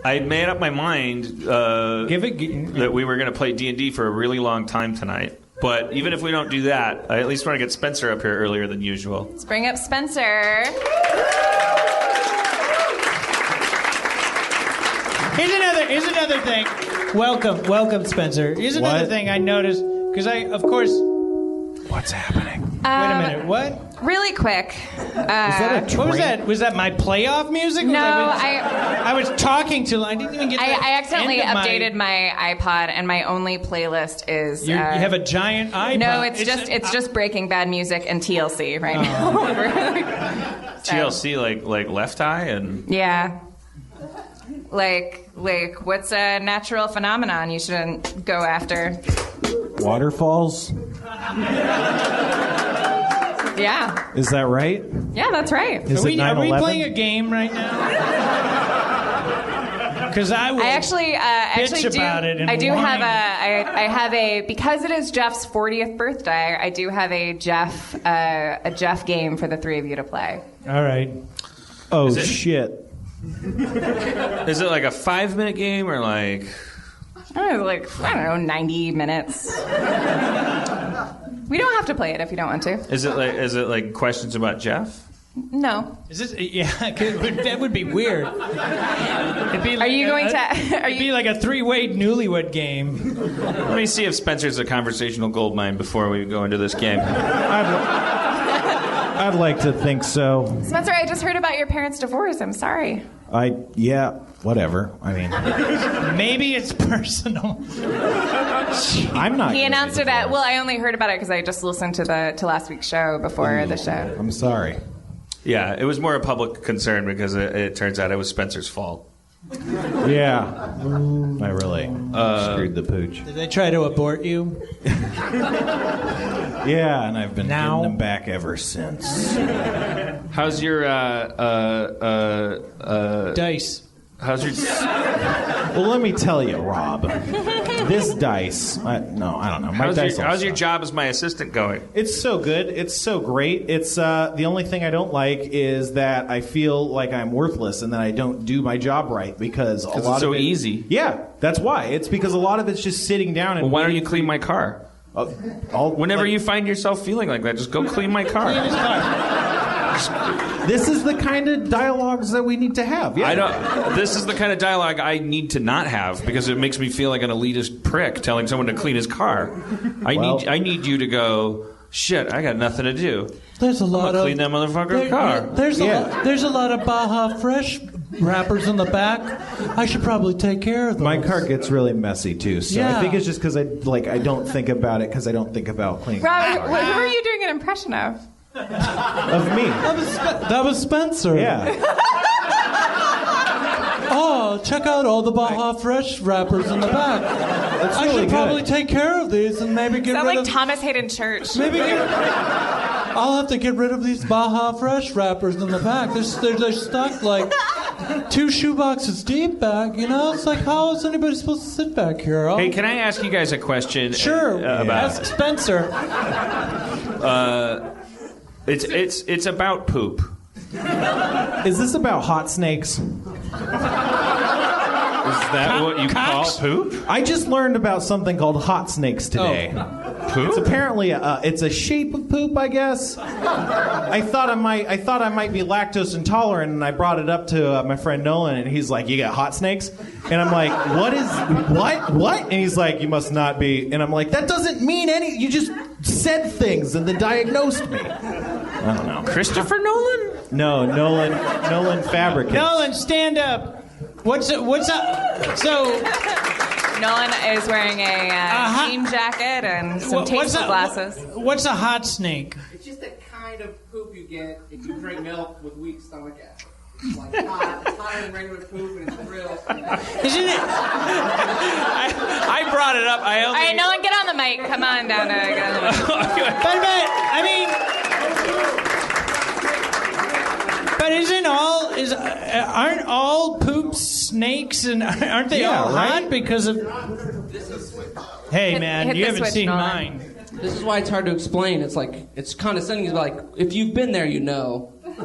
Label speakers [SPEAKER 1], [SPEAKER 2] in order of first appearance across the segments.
[SPEAKER 1] I made up my mind that we were going to play D&D for a really long time tonight. But even if we don't do that, I at least want to get Spencer up here earlier than usual.
[SPEAKER 2] Let's bring up Spencer.
[SPEAKER 3] Here's another thing. Welcome, Spencer. Here's another thing I noticed, because of course...
[SPEAKER 4] What's happening?
[SPEAKER 3] Wait a minute, what?
[SPEAKER 2] Really quick.
[SPEAKER 3] Is that a what was that? Was that my playoff music?
[SPEAKER 2] No,
[SPEAKER 3] I was talking to... I didn't even get
[SPEAKER 2] I accidentally updated my iPod, and my only playlist is...
[SPEAKER 3] you have a giant iPod?
[SPEAKER 2] No, it's just Breaking Bad music and TLC right now.
[SPEAKER 1] TLC, like Left Eye? And
[SPEAKER 2] Yeah. Like, what's a natural phenomenon you shouldn't go after?
[SPEAKER 4] Waterfalls?
[SPEAKER 2] Yeah.
[SPEAKER 4] Is that right?
[SPEAKER 2] Yeah, that's right.
[SPEAKER 4] Are
[SPEAKER 3] we playing a game right now? Because I actually
[SPEAKER 2] have a because it is Jeff's 40th birthday. I do have a Jeff game for the three of you to play.
[SPEAKER 3] All right.
[SPEAKER 4] Oh shit.
[SPEAKER 1] Is it like a 5-minute game or like...
[SPEAKER 2] I don't know, 90 minutes. We don't have to play it if you don't want to.
[SPEAKER 1] Is it like questions about Jeff?
[SPEAKER 2] No.
[SPEAKER 3] Is this? Yeah, that would be weird. It'd be like it'd be like a 3-way newlywed game.
[SPEAKER 1] Let me see if Spencer's a conversational goldmine before we go into this game.
[SPEAKER 4] I'd like to think so.
[SPEAKER 2] Spencer, I just heard about your parents' divorce. I'm sorry.
[SPEAKER 4] Yeah, whatever. I mean,
[SPEAKER 3] maybe it's personal.
[SPEAKER 4] I'm not.
[SPEAKER 2] He announced it at. Well, I only heard about it because I just listened to last week's show before the show.
[SPEAKER 4] I'm sorry.
[SPEAKER 1] Yeah, it was more a public concern because it turns out it was Spencer's fault.
[SPEAKER 4] Yeah, I really screwed the pooch.
[SPEAKER 3] Did they try to abort you?
[SPEAKER 4] Yeah, and I've been getting them back ever since.
[SPEAKER 1] How's your
[SPEAKER 3] dice?
[SPEAKER 1] How's your...
[SPEAKER 4] Well, let me tell you, Rob. This dice... I don't know.
[SPEAKER 1] How's your job as my assistant going?
[SPEAKER 4] It's so good. It's so great. It's the only thing I don't like is that I feel like I'm worthless and that I don't do my job right because a lot
[SPEAKER 1] it's
[SPEAKER 4] of
[SPEAKER 1] so
[SPEAKER 4] it...
[SPEAKER 1] easy.
[SPEAKER 4] Yeah, that's why. It's because a lot of it's just sitting down and...
[SPEAKER 1] Well, why don't you clean my car? Whenever you find yourself feeling like that, just go clean my car.
[SPEAKER 3] Clean his car.
[SPEAKER 4] This is the kind of dialogues that we need to have. Yeah.
[SPEAKER 1] This is the kind of dialogue I need to not have because it makes me feel like an elitist prick telling someone to clean his car. I need you to go, shit, I got nothing to do.
[SPEAKER 3] There's a lot of
[SPEAKER 1] clean that motherfucker's car.
[SPEAKER 3] There's a lot of Baja Fresh wrappers in the back. I should probably take care of those.
[SPEAKER 4] My car gets really messy too, so
[SPEAKER 3] yeah.
[SPEAKER 4] I think it's just because I don't think about it because I don't think about cleaning.
[SPEAKER 2] Rob, who are you doing an impression of?
[SPEAKER 4] Of me.
[SPEAKER 3] That was Spencer.
[SPEAKER 4] Yeah.
[SPEAKER 3] Oh, check out all the Baja Fresh wrappers in the back. I should probably take care of these and maybe get rid of...
[SPEAKER 2] Thomas Hayden Church.
[SPEAKER 3] I'll have to get rid of these Baja Fresh wrappers in the back. They're stuck like 2 shoeboxes deep back, you know? It's like, how is anybody supposed to sit back here?
[SPEAKER 1] Hey, can I ask you guys a question?
[SPEAKER 3] Sure. Ask Spencer.
[SPEAKER 1] It's about poop.
[SPEAKER 4] Is this about hot snakes?
[SPEAKER 1] Is that what you call poop?
[SPEAKER 4] I just learned about something called hot snakes today.
[SPEAKER 1] Poop?
[SPEAKER 4] It's apparently it's a shape of poop, I guess. I thought I might be lactose intolerant, and I brought it up to my friend Nolan, and he's like, "You got hot snakes?" And I'm like, "What?" And he's like, "You must not be." And I'm like, "That doesn't mean any. You just said things and then diagnosed me." I don't know.
[SPEAKER 1] Christopher Nolan?
[SPEAKER 4] No, Nolan Fabricants.
[SPEAKER 3] Nolan, stand up. What's up? So
[SPEAKER 2] Nolan is wearing a jean jacket and some tasteful glasses.
[SPEAKER 3] What's a hot snake?
[SPEAKER 5] It's just the kind of poop you get if you drink milk with weak stomach acid. It's like hot. It's hotter than regular poop, and it's real.
[SPEAKER 3] Isn't it?
[SPEAKER 1] I brought it up.
[SPEAKER 2] All right, Nolan, get on the mic. Come on down. Get on the mic.
[SPEAKER 3] But aren't all poops snakes, and aren't they all hot because of... Hey, man, you haven't seen mine.
[SPEAKER 5] This is why it's hard to explain. It's like, it's condescending. It's like, if you've been there, you know.
[SPEAKER 2] No,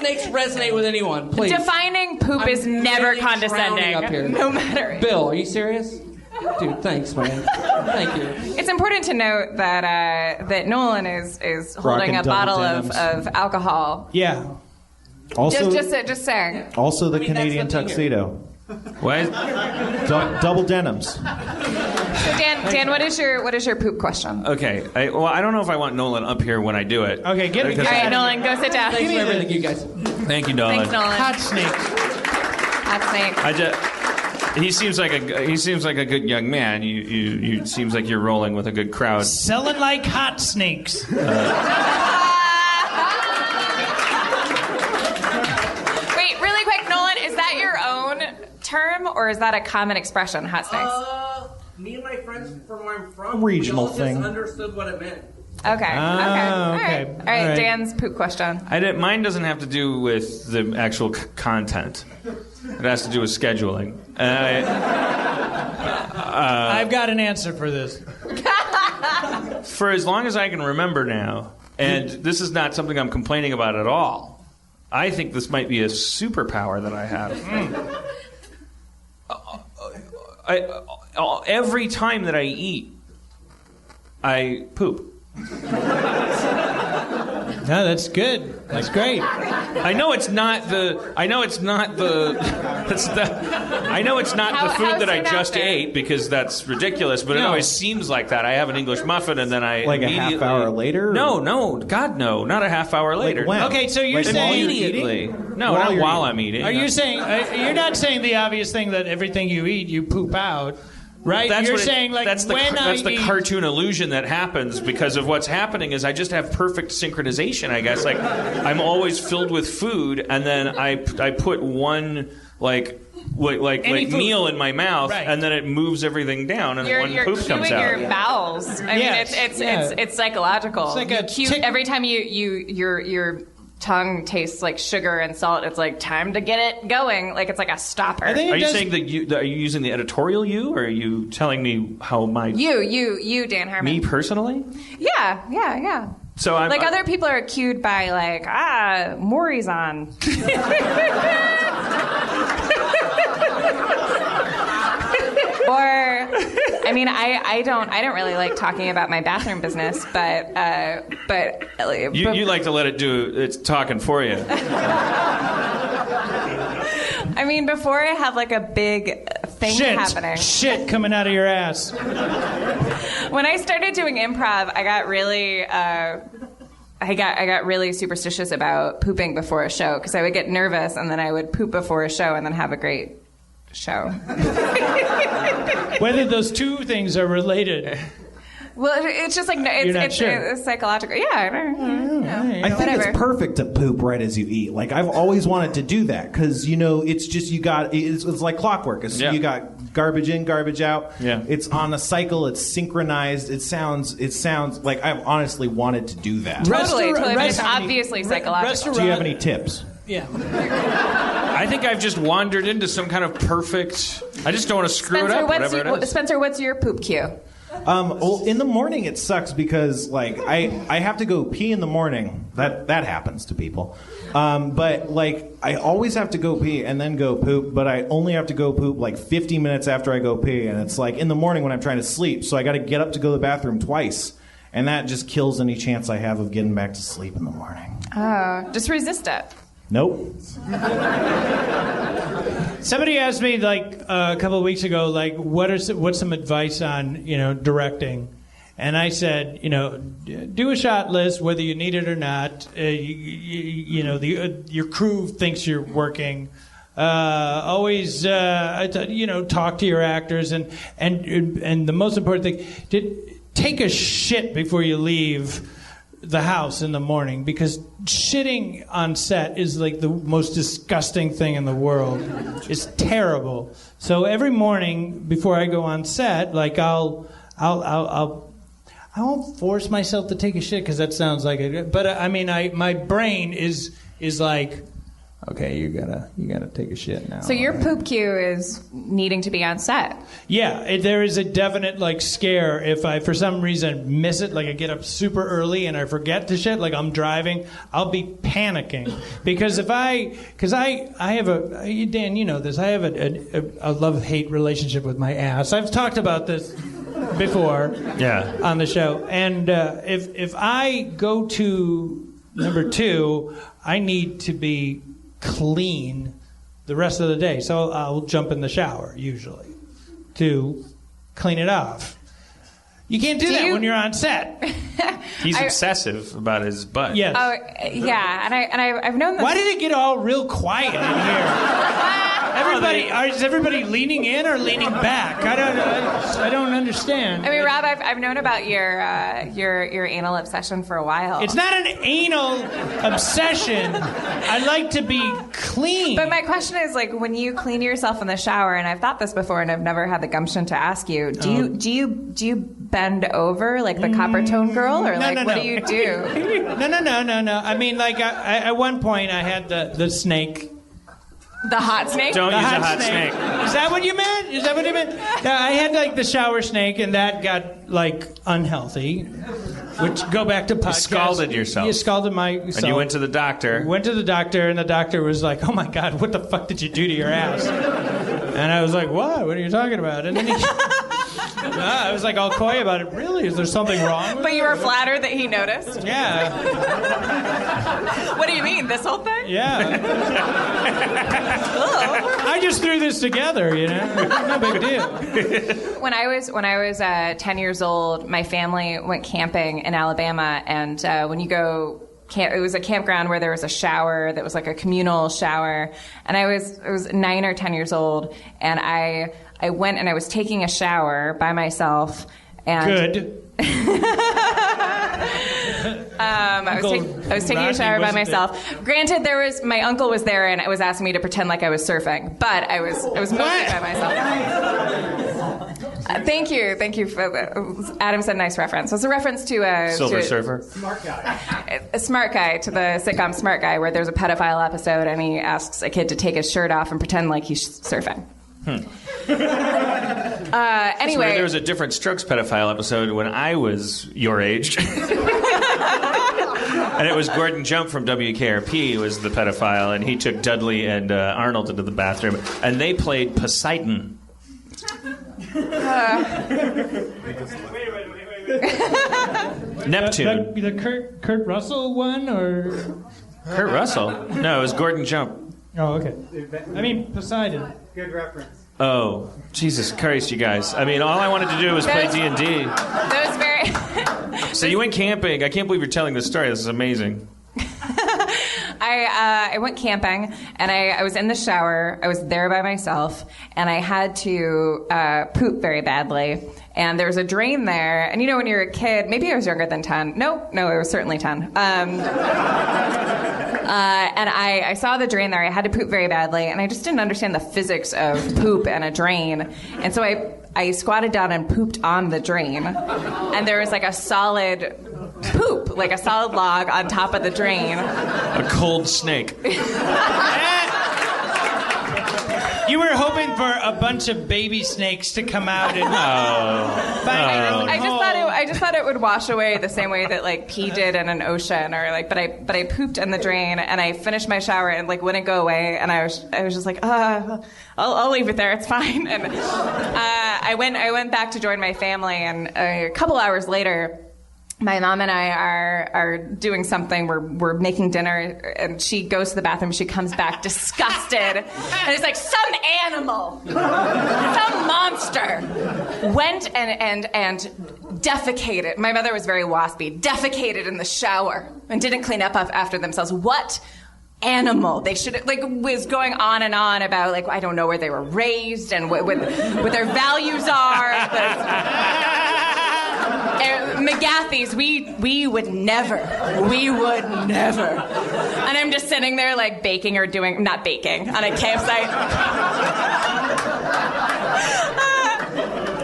[SPEAKER 6] snakes resonate with anyone, please.
[SPEAKER 2] Defining poop is never condescending.
[SPEAKER 6] Up here.
[SPEAKER 2] No matter.
[SPEAKER 6] Bill, are you serious? Dude, thanks, man. Thank you.
[SPEAKER 2] It's important to note that Nolan is holding a bottle of alcohol.
[SPEAKER 4] Yeah. Also,
[SPEAKER 2] Just saying.
[SPEAKER 4] Also, the
[SPEAKER 6] I mean,
[SPEAKER 4] Canadian
[SPEAKER 6] that's the thing
[SPEAKER 4] tuxedo.
[SPEAKER 1] What?
[SPEAKER 4] Double denims.
[SPEAKER 2] So Dan, what is your poop question?
[SPEAKER 1] Okay. I don't know if I want Nolan up here when I do it.
[SPEAKER 3] Okay, get me.
[SPEAKER 2] All right, Nolan, go sit down.
[SPEAKER 6] Thanks for everything, you guys.
[SPEAKER 1] Thank you, Nolan.
[SPEAKER 2] Thanks, Nolan.
[SPEAKER 3] Hot snakes.
[SPEAKER 2] Hot snake.
[SPEAKER 1] He seems like a good young man. You seems like you're rolling with a good crowd.
[SPEAKER 3] Selling like hot snakes.
[SPEAKER 2] Wait, really quick, Nolan, is that your own term or is that a common expression, hot snakes?
[SPEAKER 5] Me and my friends from where I'm from,
[SPEAKER 4] Regional
[SPEAKER 5] we all
[SPEAKER 4] thing.
[SPEAKER 5] just understood what it meant.
[SPEAKER 2] Okay. All right.
[SPEAKER 3] All right.
[SPEAKER 2] Dan's poop question.
[SPEAKER 1] Mine doesn't have to do with the actual content. It has to do with scheduling.
[SPEAKER 3] I've got an answer for this.
[SPEAKER 1] For as long as I can remember now, and this is not something I'm complaining about at all, I think this might be a superpower that I have. Every time that I eat, I poop.
[SPEAKER 3] No, that's good. That's great.
[SPEAKER 1] I know it's not the food that I just ate because that's ridiculous, but it always seems like that. I have an English muffin and then I
[SPEAKER 4] Like a half hour later?
[SPEAKER 1] No, God no, not a half hour later.
[SPEAKER 4] when?
[SPEAKER 3] Okay, so you're
[SPEAKER 4] Like
[SPEAKER 3] saying
[SPEAKER 4] while you're
[SPEAKER 1] Immediately.
[SPEAKER 4] eating?
[SPEAKER 1] No,
[SPEAKER 4] While
[SPEAKER 1] not
[SPEAKER 4] you're
[SPEAKER 1] while
[SPEAKER 4] eating.
[SPEAKER 1] I'm eating.
[SPEAKER 3] Are you saying you're not saying the obvious thing that everything you eat you poop out, right? You're saying like
[SPEAKER 1] that's the cartoon illusion that happens because of what's happening is I just have perfect synchronization, I guess. Like I'm always filled with food and then I put one like meal in my mouth
[SPEAKER 3] Right.
[SPEAKER 1] and then it moves everything down and
[SPEAKER 2] You're
[SPEAKER 1] one poop comes
[SPEAKER 2] cueing
[SPEAKER 1] out.
[SPEAKER 2] your bowels. I
[SPEAKER 3] Yes.
[SPEAKER 2] mean, it's psychological.
[SPEAKER 3] It's like a
[SPEAKER 2] every time your tongue tastes like sugar and salt. It's like time to get it going. Like it's like a stopper.
[SPEAKER 3] I think
[SPEAKER 1] Are
[SPEAKER 3] it
[SPEAKER 1] you
[SPEAKER 3] does-
[SPEAKER 1] saying that are you using the editorial you, or are you telling me how my
[SPEAKER 2] You, Dan Harmon.
[SPEAKER 1] me personally?
[SPEAKER 2] Yeah.
[SPEAKER 1] So I'm
[SPEAKER 2] Like other people are cued by like, Maury's on. Or, I mean, I don't really like talking about my bathroom business, but
[SPEAKER 1] you like to let it do its talking for you.
[SPEAKER 2] I mean, before I have like a big thing happening.
[SPEAKER 3] Shit coming out of your ass.
[SPEAKER 2] When I started doing improv, I got really I got really superstitious about pooping before a show because I would get nervous and then I would poop before a show and then have a great show.
[SPEAKER 3] Whether those two things are related.
[SPEAKER 2] Well, it's just like it's psychological. Yeah.
[SPEAKER 4] I think
[SPEAKER 2] Whatever.
[SPEAKER 4] it's perfect to poop right as you eat. Like I've always wanted to do that because it's just it's like clockwork. You got garbage in, garbage out.
[SPEAKER 1] Yeah.
[SPEAKER 4] It's on a cycle. It's synchronized. It sounds like I've honestly wanted to do that.
[SPEAKER 2] Totally. But it's obviously psychological.
[SPEAKER 4] Do you have any tips?
[SPEAKER 3] Yeah.
[SPEAKER 1] I think I've just wandered into some kind of perfect. I just don't want to screw it up. Whatever it is.
[SPEAKER 2] Spencer, what's your poop cue?
[SPEAKER 4] Well, in the morning it sucks because like I have to go pee in the morning. That happens to people. But like I always have to go pee and then go poop, but I only have to go poop like 50 minutes after I go pee, and it's like in the morning when I'm trying to sleep, so I got to get up to go to the bathroom twice. And that just kills any chance I have of getting back to sleep in the morning.
[SPEAKER 2] Just resist it.
[SPEAKER 4] Nope.
[SPEAKER 3] Somebody asked me like a couple of weeks ago, like, what's some advice on directing, and I said, do a shot list whether you need it or not. Your crew thinks you're working. Always, talk to your actors, and the most important thing, take a shit before you leave the house in the morning, because shitting on set is like the most disgusting thing in the world. It's terrible. So every morning before I go on set, like I won't force myself to take a shit because that sounds like it. But I mean, my brain is like, okay, you gotta take a shit now.
[SPEAKER 2] So your poop cue is needing to be on set.
[SPEAKER 3] Yeah, there is a definite like scare if I for some reason miss it, like I get up super early and I forget to shit, like I'm driving, I'll be panicking because I have a Dan, you know this, I have a love-hate relationship with my ass. I've talked about this before on the show, and if I go to number 2, I need to be clean the rest of the day. So I'll jump in the shower, usually, to clean it off. You can't do that when you're on set.
[SPEAKER 1] He's obsessive about his butt.
[SPEAKER 3] Yes.
[SPEAKER 2] Oh, yeah, and I've known that.
[SPEAKER 3] Why did it get all real quiet in here? Is everybody leaning in or leaning back? I don't understand.
[SPEAKER 2] I mean, Rob, I've known about your anal obsession for a while.
[SPEAKER 3] It's not an anal obsession. I like to be clean.
[SPEAKER 2] But my question is, like, when you clean yourself in the shower, and I've thought this before, and I've never had the gumption to ask you, do you bend over like the copper tone girl, or what do you do?
[SPEAKER 3] No. I mean, like, at one point, I had the snake.
[SPEAKER 2] The hot snake?
[SPEAKER 1] Don't use a hot snake.
[SPEAKER 3] Is that what you meant? No, I had like the shower snake, and that got like unhealthy. Which go back to podcast.
[SPEAKER 1] You scalded yourself.
[SPEAKER 3] You scalded myself.
[SPEAKER 1] And you went to the doctor.
[SPEAKER 3] Went to the doctor, and the doctor was like, "Oh my God, what the fuck did you do to your ass?" And I was like, "What? What are you talking about?" And then I was like all coy about it. Really? Is there something wrong with
[SPEAKER 2] But
[SPEAKER 3] it?
[SPEAKER 2] you were flattered that he noticed?
[SPEAKER 3] Yeah.
[SPEAKER 2] What do you mean, this whole thing?
[SPEAKER 3] Yeah. I just threw this together, you know? No big deal.
[SPEAKER 2] When I was 10 years old, my family went camping in Alabama, and when you go it was a campground where there was a shower that was like a communal shower, and I was 9 or 10 years old, and I went and I was taking a shower by myself. And
[SPEAKER 3] Good.
[SPEAKER 2] I was taking a shower by myself. Granted, my uncle was there and it was asking me to pretend like I was surfing, but I was mostly by myself. Thank you. Adam said nice reference. It was a reference to
[SPEAKER 1] Silver Surfer.
[SPEAKER 5] Smart guy.
[SPEAKER 2] A smart guy, to the sitcom Smart Guy, where there's a pedophile episode and he asks a kid to take his shirt off and pretend like he's surfing. Anyway,
[SPEAKER 1] there was a different Strokes pedophile episode when I was your age. And it was Gordon Jump from WKRP was the pedophile, and he took Dudley and Arnold into the bathroom, and they played Poseidon. Neptune.
[SPEAKER 3] The Kurt Russell one, or?
[SPEAKER 1] Kurt Russell? No, it was Gordon Jump.
[SPEAKER 3] Oh, okay. I mean, Poseidon.
[SPEAKER 5] Good reference.
[SPEAKER 1] Oh, Jesus Christ, you guys. I mean, all I wanted to do was play D&D.
[SPEAKER 2] that was very...
[SPEAKER 1] So you went camping. I can't believe you're telling this story. This is amazing.
[SPEAKER 2] I went camping, and I was in the shower. I was there by myself, and I had to poop very badly. And there was a drain there. And you know, when you're a kid, maybe I was younger than 10. No, I was certainly 10. And I saw the drain there. I had to poop very badly, and I just didn't understand the physics of poop and a drain. And so I squatted down and pooped on the drain. And there was like a solid poop, like a solid log on top of the drain.
[SPEAKER 1] A cold snake.
[SPEAKER 3] You were hoping for a bunch of baby snakes to come out and
[SPEAKER 2] I just thought it would wash away the same way that like pee did in an ocean, or like. But I pooped in the drain, and I finished my shower and like wouldn't go away, and I was just like, I'll leave it there, it's fine. And I went back to join my family, and a couple hours later, my mom and I are doing something. We're making dinner, and she goes to the bathroom. She comes back disgusted, and it's like some animal, some monster went and defecated. My mother was very waspy. Defecated in the shower and didn't clean up after themselves. What animal? They should was going on and on about like I don't know where they were raised and what their values are. McGathy's, we would never. And I'm just sitting there like baking or not baking, on a campsite.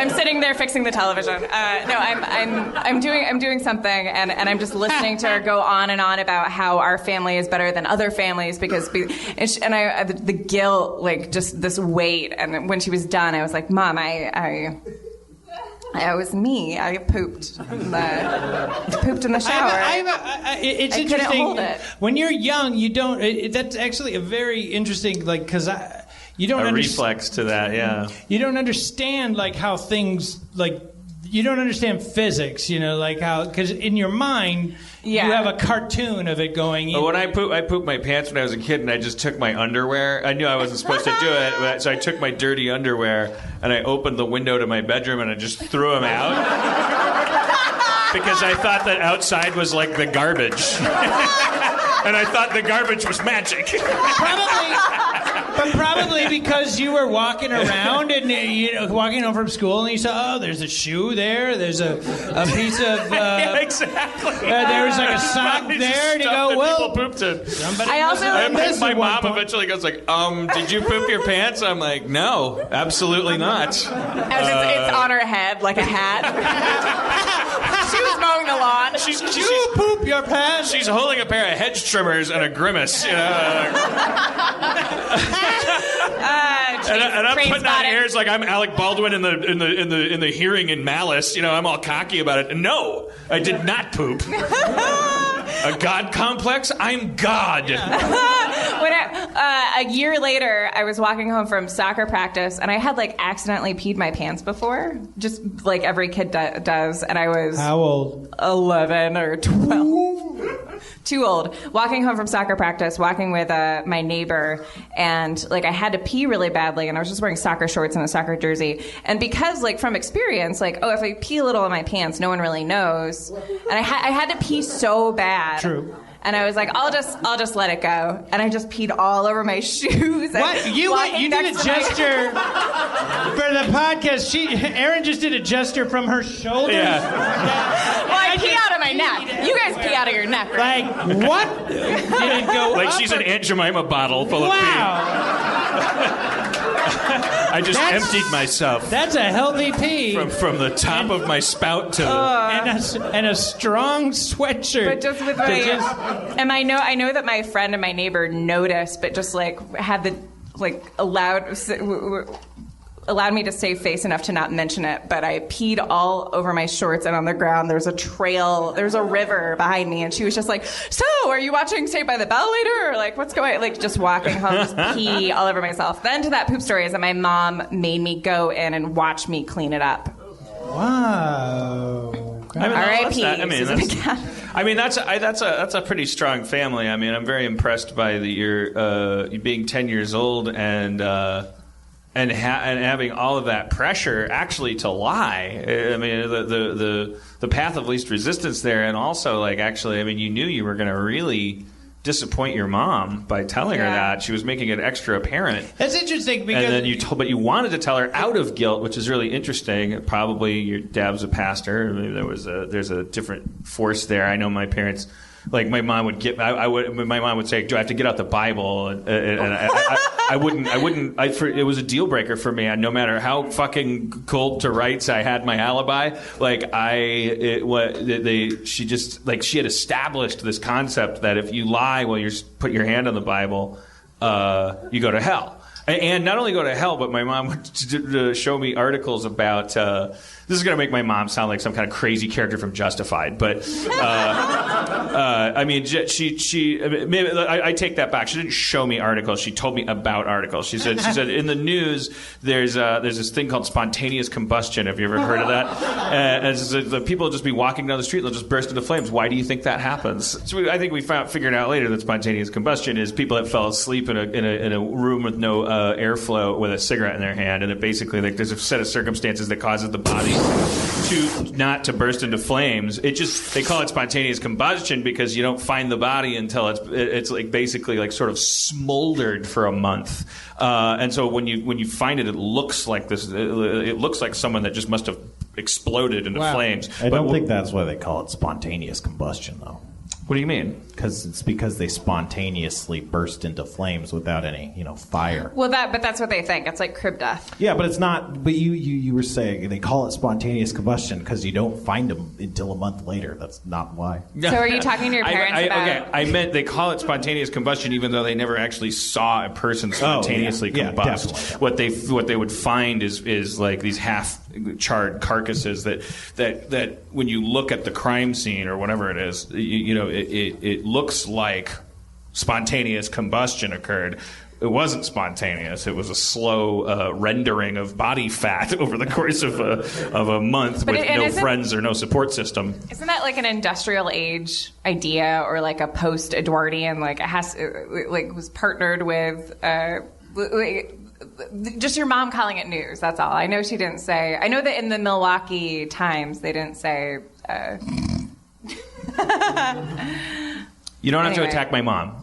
[SPEAKER 2] I'm sitting there fixing the television. No, I'm doing something, and I'm just listening to her go on and on about how our family is better than other families the guilt, like just this weight. And when she was done, I was like, Mom, I was me. I pooped in the shower.
[SPEAKER 3] It's
[SPEAKER 2] I
[SPEAKER 3] interesting.
[SPEAKER 2] couldn't hold it.
[SPEAKER 3] When you're young, you don't. That's actually a very interesting, like, because you don't
[SPEAKER 1] reflex to that. Yeah.
[SPEAKER 3] You don't understand like how things like. You don't understand physics, like how, because in your mind, you have a cartoon of it going.
[SPEAKER 1] But when I pooped my pants when I was a kid, and I just took my underwear. I knew I wasn't supposed to do it, so I took my dirty underwear and I opened the window to my bedroom and I just threw them out because I thought that outside was like the garbage, and I thought the garbage was magic.
[SPEAKER 3] Probably because you were walking around and walking home from school and you saw, there's a shoe there, there's a piece of
[SPEAKER 1] yeah, exactly.
[SPEAKER 3] There was like a sock there, and you go, well,
[SPEAKER 1] people pooped in.
[SPEAKER 3] My
[SPEAKER 1] mom eventually goes like, did you poop your pants? I'm like, no, absolutely not.
[SPEAKER 2] It's on her head like a hat. She was mowing the lawn.
[SPEAKER 3] Did you poop your pants?
[SPEAKER 1] She's holding a pair of hedge trimmers and a grimace. And I'm putting on airs like I'm Alec Baldwin in the Hearing in Malice. I'm all cocky about it. And no, I did not poop. A God complex? I'm God.
[SPEAKER 2] A year later, I was walking home from soccer practice, and I had accidentally peed my pants before, just like every kid does. And I was
[SPEAKER 3] how old?
[SPEAKER 2] 11 or 12. Too old. Walking home from soccer practice, walking with my neighbor, and I had to pee really badly, and I was just wearing soccer shorts and a soccer jersey. And because from experience, if I pee a little in my pants, no one really knows. And I had to pee so bad.
[SPEAKER 3] True.
[SPEAKER 2] And I was like, I'll just let it go. And I just peed all over my shoes.
[SPEAKER 3] What? You did a gesture for the podcast. Erin just did a gesture from her shoulders.
[SPEAKER 1] Yeah.
[SPEAKER 2] Well, I pee out of my neck. You guys pee out of your neck, right?
[SPEAKER 3] Like, what? Did it go
[SPEAKER 1] like
[SPEAKER 3] up
[SPEAKER 1] she's an Aunt Jemima bottle full of pee. I just emptied myself.
[SPEAKER 3] That's a healthy pee.
[SPEAKER 1] From the top of my spout to
[SPEAKER 3] and a strong sweatshirt.
[SPEAKER 2] But just with my and I know that my friend and my neighbor noticed, but just had the allowed me to save face enough to not mention it. But I peed all over my shorts, and on the ground there's a trail, there's a river behind me, and she was just like, "So, are you watching Saved by the Bell later?" Or what's going? Just walking home, just pee all over myself. Then to that poop story is that my mom made me go in and watch me clean it up.
[SPEAKER 3] Wow.
[SPEAKER 2] R.I.P.
[SPEAKER 1] That's a pretty strong family. I mean, I'm very impressed by you being 10 years old and having all of that pressure actually to lie. I mean, the path of least resistance there, and also you knew you were going to really disappoint your mom by telling her that. She was making it extra apparent.
[SPEAKER 3] That's interesting because
[SPEAKER 1] and then but you wanted to tell her out of guilt, which is really interesting. Probably your dad was a pastor. Maybe there's a different force there. I know my parents. My mom would my mom would say, "Do I have to get out the Bible?" And I wouldn't. It was a deal breaker for me. No matter how fucking cold to rights I had my alibi, she had established this concept that if you lie while you put your hand on the Bible, you go to hell. And not only go to hell, but my mom would show me articles about. This is going to make my mom sound like some kind of crazy character from Justified, but I take that back. She didn't show me articles. She told me about articles. She said in the news there's this thing called spontaneous combustion. Have you ever heard of that? And the people will just be walking down the street, they'll just burst into flames. Why do you think that happens? So I think we figured out later that spontaneous combustion is people that fell asleep in a room with no airflow with a cigarette in their hand, and it basically there's a set of circumstances that causes the body to burst into flames. They call it spontaneous combustion because you don't find the body until it's basically sort of smoldered for a month. And so when you find it, it looks like this. It looks like someone that just must have exploded into flames.
[SPEAKER 4] I don't think that's why they call it spontaneous combustion, though.
[SPEAKER 1] What do you mean?
[SPEAKER 4] Because they spontaneously burst into flames without any, fire.
[SPEAKER 2] Well, that's what they think. It's like crib death.
[SPEAKER 4] Yeah, but it's not. But you were saying they call it spontaneous combustion because you don't find them until a month later. That's not why.
[SPEAKER 2] So are you talking to your parents about?
[SPEAKER 1] Okay, I meant they call it spontaneous combustion even though they never actually saw a person spontaneously combust.
[SPEAKER 4] Definitely.
[SPEAKER 1] What they would find is like these half charred carcasses that when you look at the crime scene or whatever it is, it looks like spontaneous combustion occurred. It wasn't spontaneous. It was a slow rendering of body fat over the course of a month with no friends or no support system.
[SPEAKER 2] Isn't that like an industrial age idea or like a post-Edwardian? Like it has like was partnered with just your mom calling it news. That's all. I know she didn't say. I know that in the Milwaukee Times they didn't say.
[SPEAKER 1] You don't have to attack my mom.